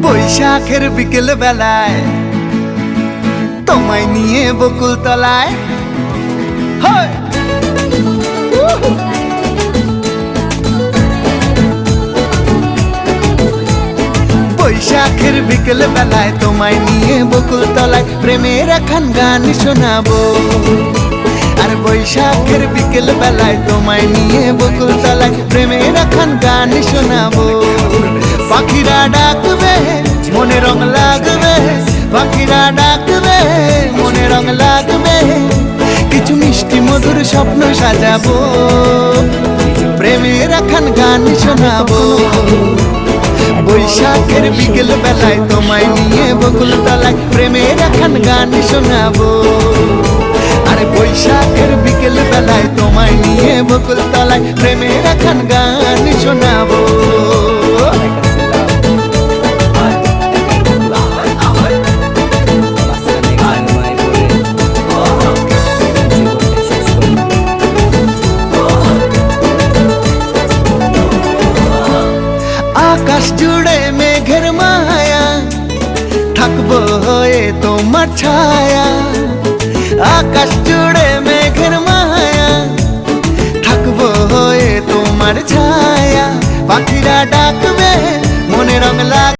বৈশাখের বিকেল বেলায় তোমায় নিয়ে বকুল তলায় বৈশাখের বিকেল বেলায় তোমায় নিয়ে বকুল তলায় প্রেমের একখান গান শোনাবো। আর বৈশাখের বিকেল বেলায় তোমায় নিয়ে বকুল তলায় প্রেমের একখান গান শোনাবো। পাখিরা ডাকবে মনে রং লাগবে, পাখিরা ডাকবে মনে রং লাগবে, কিছু মিষ্টি মধুর স্বপ্ন সাজাবো, প্রেমের একখান গান শোনাবো। বৈশাখের বিকেল বেলায় তোমায় নিয়ে বকুল তলায় প্রেমের একখান গান শোনাবো। আরে বৈশাখের বিকেল বেলায় তোমায় নিয়ে বকুল তলায় প্রেমের একখান গান শোনাবো। আকাশ জুড়ে মেঘের মায়া, থাকবো হয়ে তোমার ছায়া। আকাশ জুড়ে